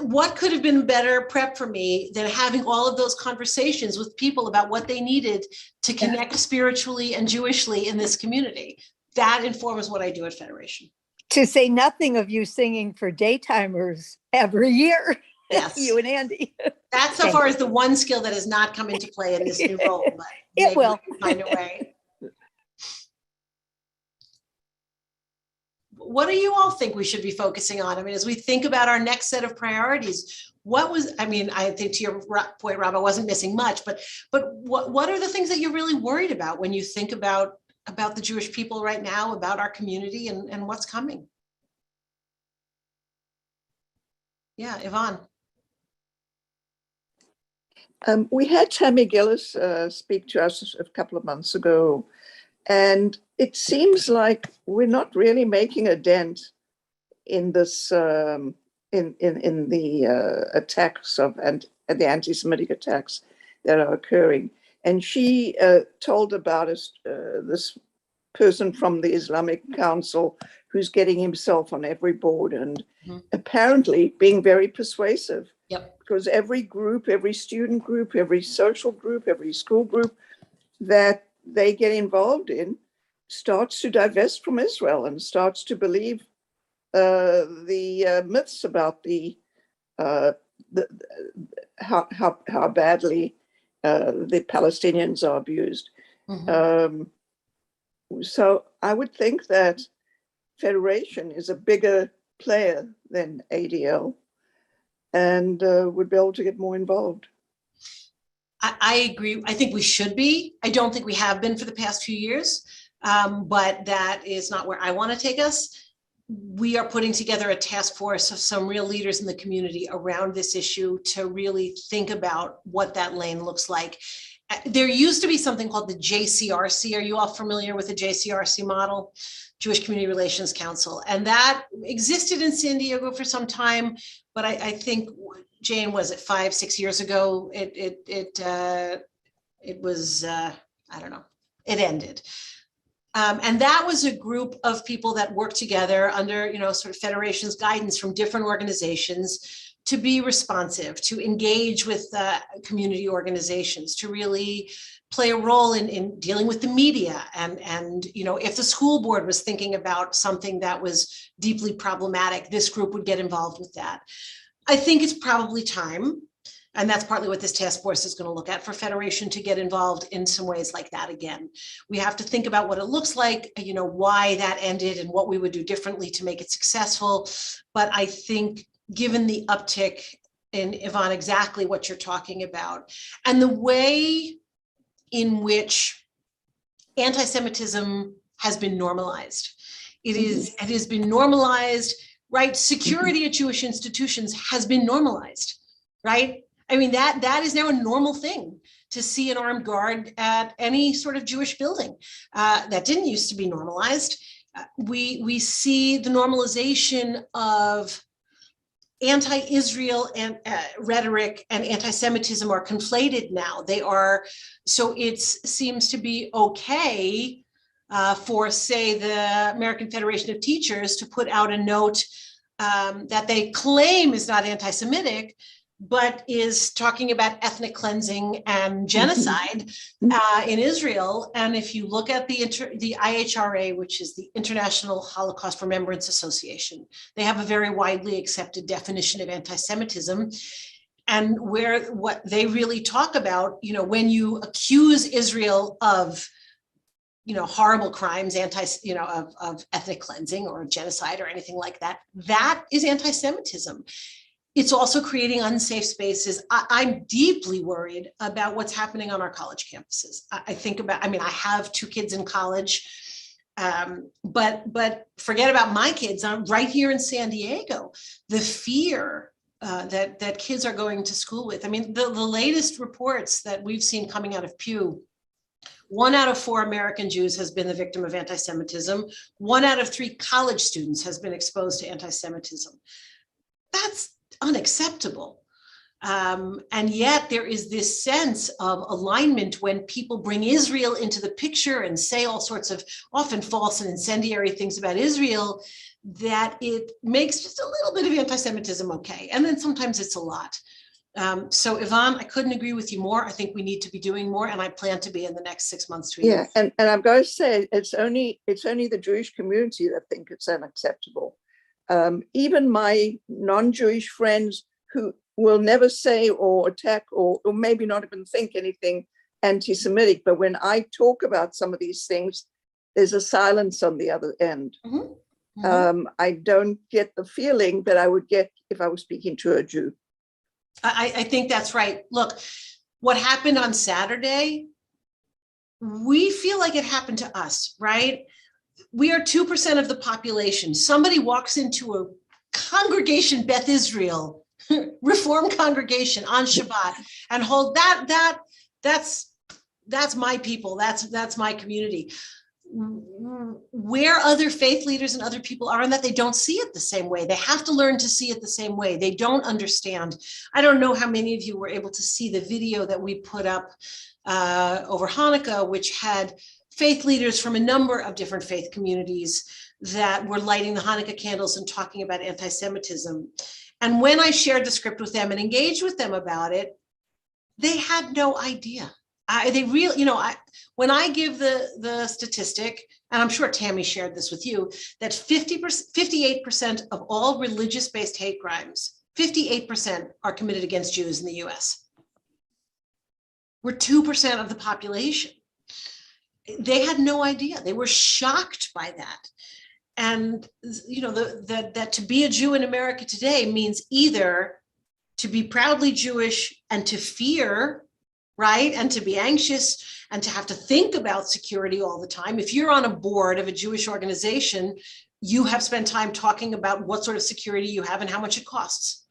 What could have been better prep for me than having all of those conversations with people about what they needed to connect spiritually and Jewishly in this community? That informs what I do at Federation. To say nothing of you singing for DayTimers every year. Yes. You and Andy. That so far is the one skill that has not come into play in this new role, but it will find a way. What do you all think we should be focusing on? I mean, as we think about our next set of priorities, I think to your point, Rob, I wasn't missing much, but what are the things that you're really worried about when you think about the Jewish people right now, about our community and what's coming? Yeah, Yvonne. We had Tammy Gillis speak to us a couple of months ago, and it seems like we're not really making a dent in this in the attacks and the anti-Semitic attacks that are occurring. And she told about this person from the Islamic Council who's getting himself on every board and apparently being very persuasive. Yep. Because every group, every student group, every social group, every school group that they get involved in starts to divest from Israel and starts to believe the myths about how badly the Palestinians are abused. So I would think that Federation is a bigger player than ADL and would be able to get more involved. I agree. I think we should be. I don't think we have been for the past few years, but that is not where I want to take us. We are putting together a task force of some real leaders in the community around this issue to really think about what that lane looks like. There used to be something called the JCRC. Are you all familiar with the JCRC model? Jewish Community Relations Council. And that existed in San Diego for some time, but I think, Jane, was it 5-6 years ago? It was, I don't know, it ended. And that was a group of people that worked together under, sort of Federation's guidance from different organizations to be responsive, to engage with community organizations, to really play a role in dealing with the media. And if the school board was thinking about something that was deeply problematic, this group would get involved with that. I think it's probably time, and that's partly what this task force is going to look at, for Federation to get involved in some ways like that again. We have to think about what it looks like, why that ended and what we would do differently to make it successful. But I think given the uptick in, Yvonne, exactly what you're talking about, and the way in which anti-Semitism has been normalized. It has been normalized, right? Security at Jewish institutions has been normalized, right? I mean, that is now a normal thing, to see an armed guard at any sort of Jewish building. That didn't used to be normalized. We see the normalization of anti-Israel and rhetoric and anti-Semitism are conflated now. They are, so it seems to be okay for, say, the American Federation of Teachers to put out a note that they claim is not anti-Semitic, but is talking about ethnic cleansing and genocide in Israel. And if you look at the IHRA, which is the International Holocaust Remembrance Association, they have a very widely accepted definition of anti-Semitism. And what they really talk about, when you accuse Israel of horrible crimes, of ethnic cleansing or genocide or anything like that, that is anti-Semitism. It's also creating unsafe spaces. I'm deeply worried about what's happening on our college campuses. I have 2 kids in college, but forget about my kids. I'm right here in San Diego. The fear that kids are going to school with. I mean, the latest reports that we've seen coming out of Pew, 1 out of 4 American Jews has been the victim of anti-Semitism. 1 out of 3 college students has been exposed to anti-Semitism. That's unacceptable. And yet there is this sense of alignment when people bring Israel into the picture and say all sorts of often false and incendiary things about Israel, that it makes just a little bit of anti-Semitism okay. And then sometimes it's a lot. So Yvonne, I couldn't agree with you more. I think we need to be doing more, and I plan to be in the next 6 months to a year. Yeah, and I'm going to say it's only the Jewish community that think it's unacceptable. Even my non-Jewish friends who will never say or attack or maybe not even think anything anti-Semitic, but when I talk about some of these things, there's a silence on the other end. I don't get the feeling that I would get if I was speaking to a Jew. I think that's right. Look, what happened on Saturday, we feel like it happened to us, right? We are 2% of the population. Somebody walks into a congregation, Beth Israel, Reform congregation on Shabbat, and hold that's my people. That's my community. Where other faith leaders and other people are, and that they don't see it the same way. They have to learn to see it the same way. They don't understand. I don't know how many of you were able to see the video that we put up over Hanukkah, which had faith leaders from a number of different faith communities that were lighting the Hanukkah candles and talking about anti-Semitism. And when I shared the script with them and engaged with them about it, they had no idea. When I give the statistic, and I'm sure Tammy shared this with you, that 58% of all religious-based hate crimes, 58% are committed against Jews in the US. We're 2% of the population. They had no idea. They were shocked by that. And that to be a Jew in America today means either to be proudly Jewish and to fear, right? And to be anxious and to have to think about security all the time. If you're on a board of a Jewish organization, you have spent time talking about what sort of security you have and how much it costs.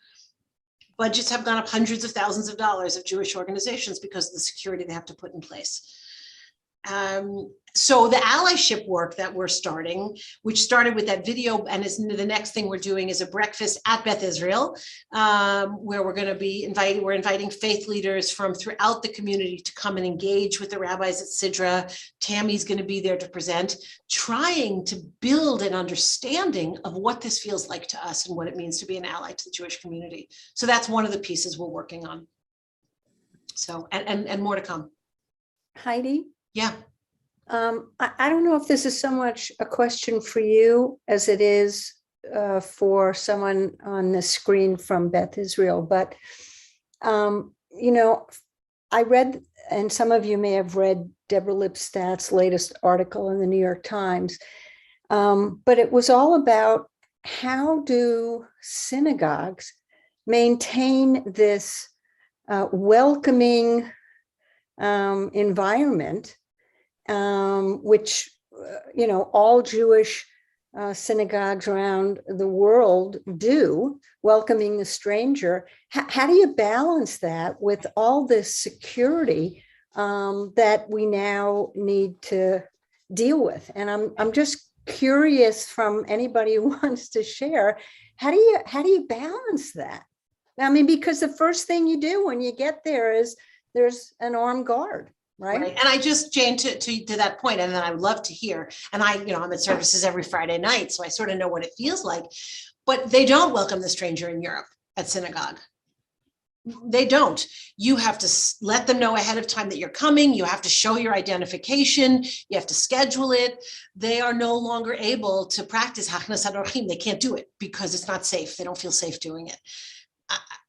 Budgets have gone up hundreds of thousands of dollars of Jewish organizations because of the security they have to put in place. So the allyship work that we're starting, which started with that video, and is the next thing we're doing is a breakfast at Beth Israel, where we're going to be inviting faith leaders from throughout the community to come and engage with the rabbis at Sidra. Tammy's going to be there to present, trying to build an understanding of what this feels like to us and what it means to be an ally to the Jewish community. So that's one of the pieces we're working on. So, and more to come. Heidi? Yeah. I don't know if this is so much a question for you as it is for someone on the screen from Beth Israel, but I read, and some of you may have read Deborah Lipstat's latest article in the New York Times, but it was all about how do synagogues maintain this welcoming environment, which all Jewish synagogues around the world do, welcoming the stranger. How do you balance that with all this security that we now need to deal with? And I'm just curious from anybody who wants to share, how do you balance that? I mean, because the first thing you do when you get there is there's an armed guard. Right. And I just, Jane, to that point, and then I would love to hear, and I'm at services every Friday night, so I sort of know what it feels like, but they don't welcome the stranger in Europe at synagogue. They don't. You have to let them know ahead of time that you're coming. You have to show your identification. You have to schedule it. They are no longer able to practice Hachnasat Orchim. They can't do it because it's not safe. They don't feel safe doing it.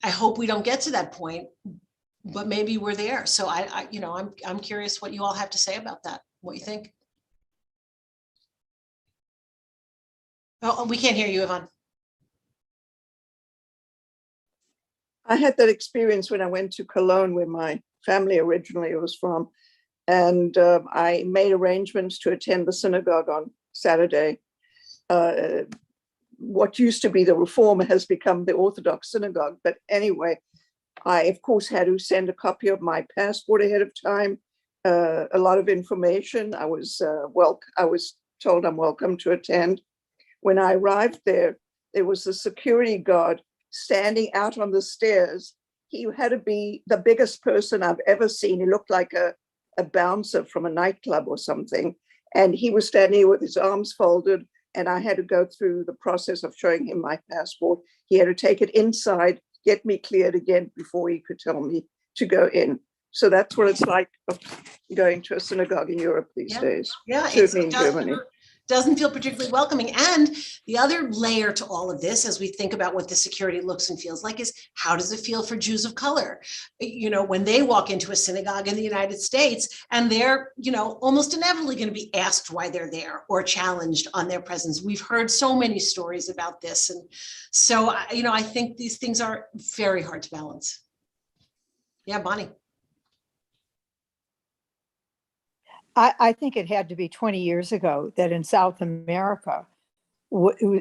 I hope we don't get to that point, but maybe we're there. So I'm curious what you all have to say about that. What you think? Oh, we can't hear you, Yvonne. I had that experience when I went to Cologne, where my family originally was from, and I made arrangements to attend the synagogue on Saturday. What used to be the Reformer has become the Orthodox synagogue. But anyway, I, of course, had to send a copy of my passport ahead of time, a lot of information. I was told I'm welcome to attend. When I arrived there was a security guard standing out on the stairs. He had to be the biggest person I've ever seen. He looked like a bouncer from a nightclub or something. And he was standing here with his arms folded, and I had to go through the process of showing him my passport. He had to take it inside, get me cleared again before he could tell me to go in. So that's what it's like going to a synagogue in Europe these days. Yeah, certainly in Germany. Doesn't feel particularly welcoming. And the other layer to all of this, as we think about what the security looks and feels like, is how does it feel for Jews of color? When they walk into a synagogue in the United States, and they're, almost inevitably going to be asked why they're there or challenged on their presence. We've heard so many stories about this. And so, I think these things are very hard to balance. Yeah, Bonnie. I think it had to be 20 years ago that in South America,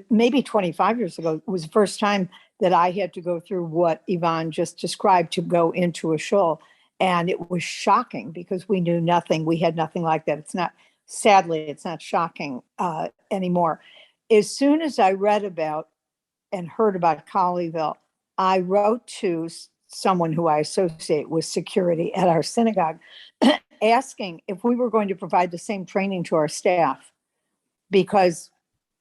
maybe 25 years ago, was the first time that I had to go through what Yvonne just described, to go into a shul. And it was shocking because we knew nothing. We had nothing like that. Sadly, it's not shocking anymore. As soon as I read about and heard about Colleyville, I wrote to someone who I associate with security at our synagogue, asking if we were going to provide the same training to our staff, because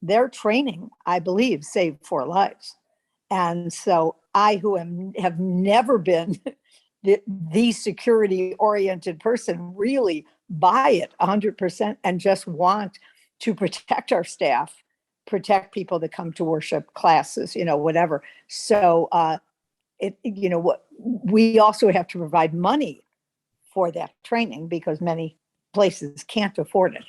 their training, I believe, saved 4 lives. And so I, who have never been the security oriented person really buy it 100% and just want to protect our staff, protect people that come to worship classes, whatever. So what we also have to provide money for that training because many places can't afford it.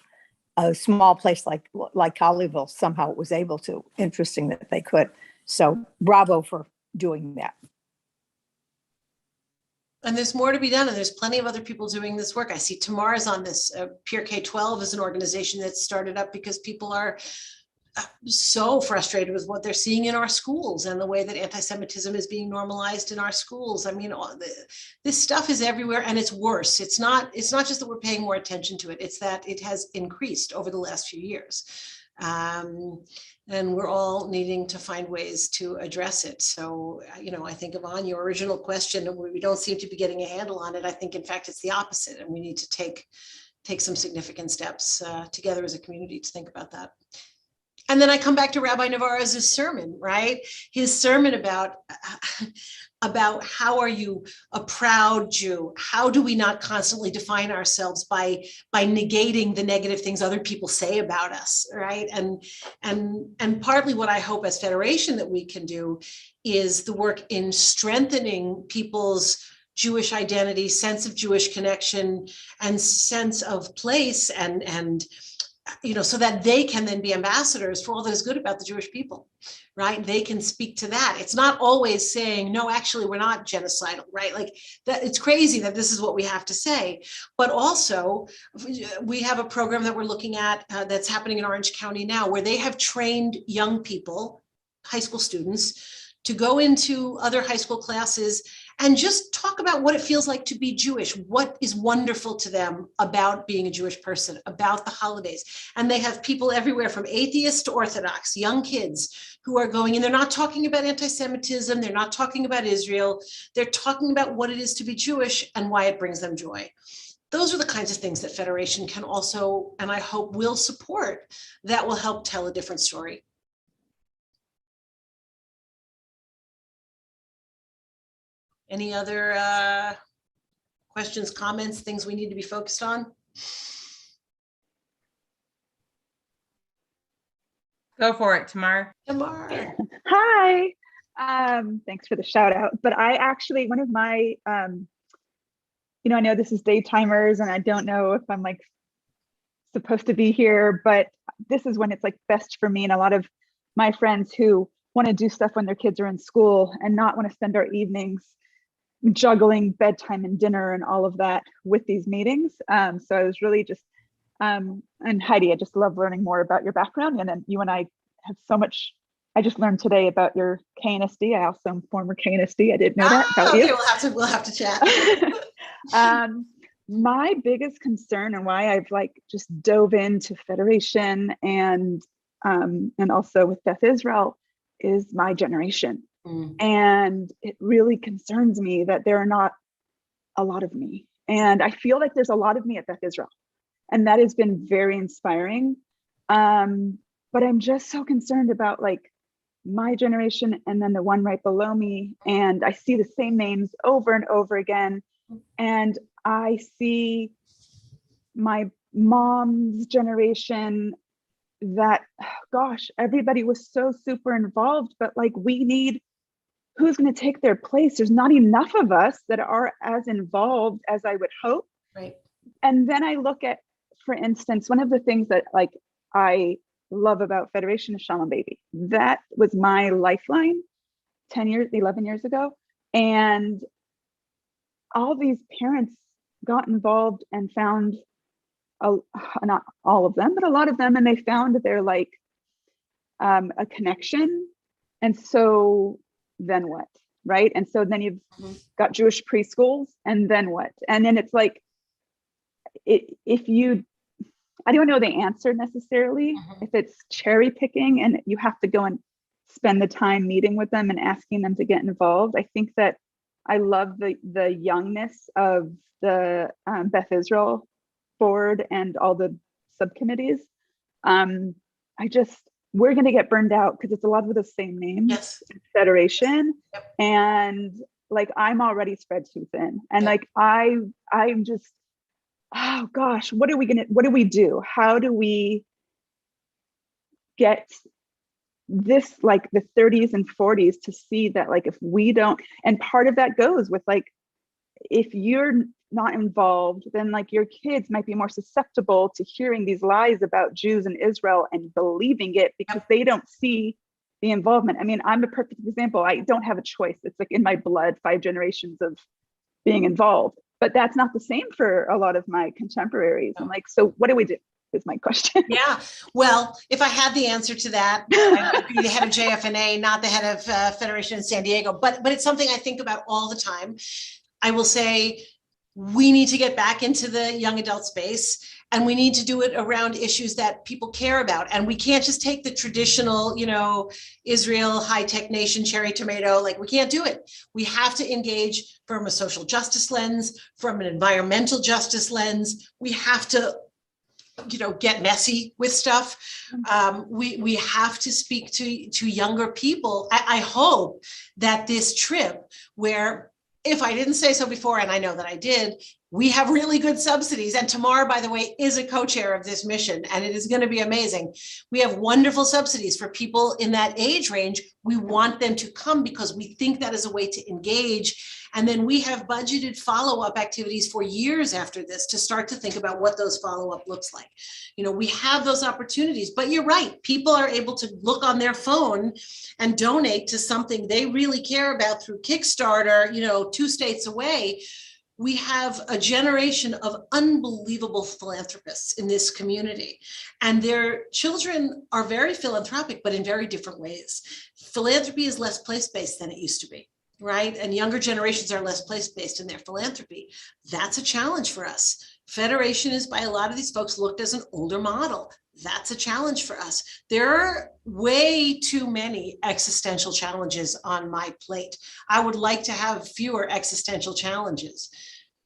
A small place like Colleyville somehow was able to. Interesting that they could. So bravo for doing that. And there's more to be done, and there's plenty of other people doing this work. I see Tamar's on this. Peer K-12 is an organization that started up because people are so frustrated with what they're seeing in our schools and the way that anti-Semitism is being normalized in our schools. I mean, this stuff is everywhere, and it's worse. It's not just that we're paying more attention to it. It's that it has increased over the last few years. And we're all needing to find ways to address it. So, I think, Yvonne, your original question, we don't seem to be getting a handle on it. I think, in fact, it's the opposite, and we need to take some significant steps together as a community to think about that. And then I come back to Rabbi Navarro's sermon, right? His sermon about how are you a proud Jew? How do we not constantly define ourselves by negating the negative things other people say about us, right? And partly what I hope as Federation that we can do is the work in strengthening people's Jewish identity, sense of Jewish connection, and sense of place, and so that they can then be ambassadors for all that is good about the Jewish people, right? They can speak to that. It's not always saying, no, actually, we're not genocidal, right? Like that, it's crazy that this is what we have to say. But also, we have a program that we're looking at that's happening in Orange County now, where they have trained young people, high school students, to go into other high school classes and just talk about what it feels like to be Jewish, what is wonderful to them about being a Jewish person, about the holidays. And they have people everywhere from atheists to Orthodox, young kids who are going, and they're not talking about anti-Semitism, they're not talking about Israel, they're talking about what it is to be Jewish and why it brings them joy. Those are the kinds of things that Federation can also, and I hope will support, that will help tell a different story. Any other questions, comments, things we need to be focused on? Go for it, Tamar. Tamar. Hi. Thanks for the shout out. But I actually, one of my, I know this is DayTimers, and I don't know if I'm supposed to be here, but this is when it's best for me and a lot of my friends who want to do stuff when their kids are in school and not want to spend our evenings juggling bedtime and dinner and all of that with these meetings. So I was really just, and Heidi, I just love learning more about your background. And then you and I have so much, I just learned today about your KNSD. I also am former KNSD. I didn't know that about you. Okay, we'll have to chat. My biggest concern and why I've just dove into Federation and also with Beth Israel is my generation. And it really concerns me that there are not a lot of me. And I feel like there's a lot of me at Beth Israel. And that has been very inspiring. But I'm just so concerned about my generation and then the one right below me. And I see the same names over and over again. And I see my mom's generation that, gosh, everybody was so super involved, but we need, who's going to take their place? There's not enough of us that are as involved as I would hope. Right. And then I look at, for instance, one of the things that I love about Federation is Shalom Baby. That was my lifeline 11 years ago. And all these parents got involved and found, not all of them, but a lot of them, and they found their a connection. And so then what, right? And so then you've got Jewish preschools, and then what? And then it's if you, I don't know the answer necessarily, if it's cherry picking and you have to go and spend the time meeting with them and asking them to get involved. I think that I love the youngness of the Beth Israel board and all the subcommittees. We're going to get burned out because it's a lot of the same names. Yes. Federation. Yep. And like I'm already spread too thin. And like I'm just, oh gosh, what do we do? How do we get this, like the 30s and 40s, to see that like if we don't, and part of that goes with like, if you're not involved, then like your kids might be more susceptible to hearing these lies about Jews and Israel and believing it because they don't see the involvement. I mean, I'm a perfect example. I don't have a choice. It's like in my blood, 5 generations of being involved, but that's not the same for a lot of my contemporaries. And like, so what do we do is my question. Yeah, well, if I had the answer to that, I would be the head of JFNA, not the head of Federation in San Diego, but it's something I think about all the time. I will say, we need to get back into the young adult space, and we need to do it around issues that people care about. And we can't just take the traditional, you know, Israel, high-tech nation, cherry tomato, like we can't do it. We have to engage from a social justice lens, from an environmental justice lens. We have to, you know, get messy with stuff. We have to speak to younger people. I hope that this trip, where, if I didn't say so before, and I know that I did, we have really good subsidies. And Tamar, by the way, is a co-chair of this mission, and it is going to be amazing. We have wonderful subsidies for people in that age range. We want them to come because we think that is a way to engage. And then we have budgeted follow-up activities for years after this to start to think about what those follow-up looks like. You know, we have those opportunities, but you're right. People are able to look on their phone and donate to something they really care about through Kickstarter, you know, 2 states away. We have a generation of unbelievable philanthropists in this community, and their children are very philanthropic, but in very different ways. Philanthropy is less place-based than it used to be, right? And younger generations are less place-based in their philanthropy. That's a challenge for us. Federation is, by a lot of these folks, looked as an older model. That's a challenge for us. There are way too many existential challenges on my plate. I would like to have fewer existential challenges,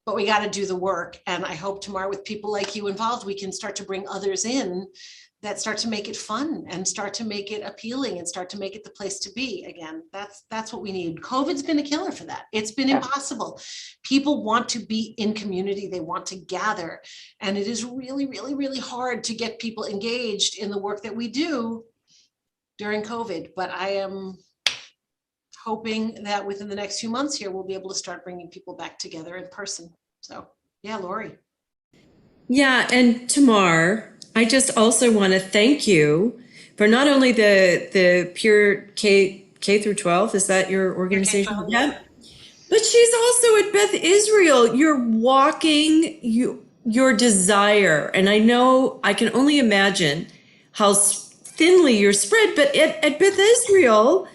but we got to do the work. And I hope tomorrow, with people like you involved, we can start to bring others in that start to make it fun and start to make it appealing and start to make it the place to be again. That's what we need. COVID's been a killer for that. It's been impossible. People want to be in community. They want to gather. And it is really, really, really hard to get people engaged in the work that we do during COVID. But I am hoping that within the next few months here, we'll be able to start bringing people back together in person. So yeah, Lori. Yeah, and Tamar, I just also want to thank you for not only the Pure K through 12, is that your organization? K-12, yeah. But she's also at Beth Israel. You're walking your desire. And I know, I can only imagine how thinly you're spread, but at Beth Israel,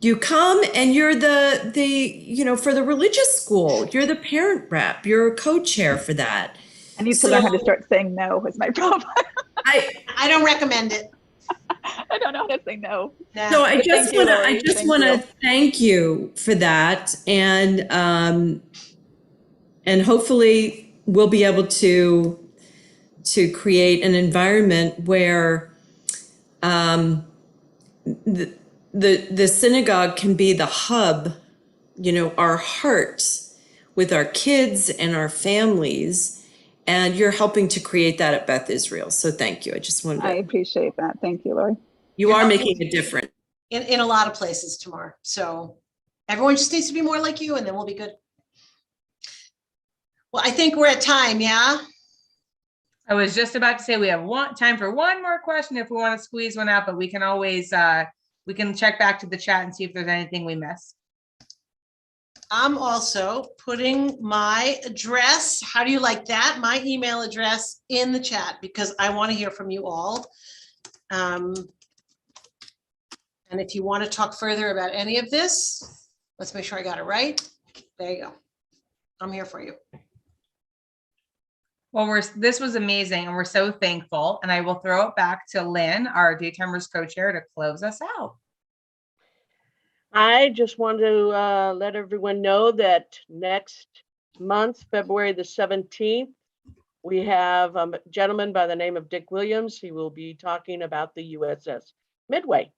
you come and you're the you know, for the religious school, you're the parent rep, you're a co-chair for that. I need to learn how to start saying no is my problem. I don't recommend it. I don't know how to say no. So I just want to thank you for that, and hopefully we'll be able to create an environment where the synagogue can be the hub, you know, our hearts with our kids and our families. And you're helping to create that at Beth Israel. So thank you. I just wanted to. I appreciate that. Thank you, Lori. You are making a difference. In a lot of places, Tamar. So everyone just needs to be more like you, and then we'll be good. Well, I think we're at time, yeah? I was just about to say we have time for one more question if we want to squeeze one out, but we can always, we can check back to the chat and see if there's anything we missed. I'm also putting my address, how do you like that? My email address in the chat because I want to hear from you all. And if you want to talk further about any of this, let's make sure I got it right. There you go. I'm here for you. Well, this was amazing and we're so thankful. And I will throw it back to Lynn, our DayTimers co-chair, to close us out. I just want to let everyone know that next month, February the 17th, we have a gentleman by the name of Dick Williams. He will be talking about the USS Midway.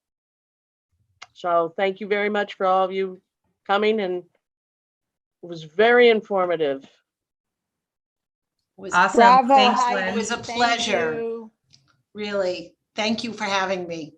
So thank you very much for all of you coming and It was very informative. It was, Awesome. Bravo, Thanks, Heidi. it Lynn. was a Thank pleasure. you. Really. Thank you for having me.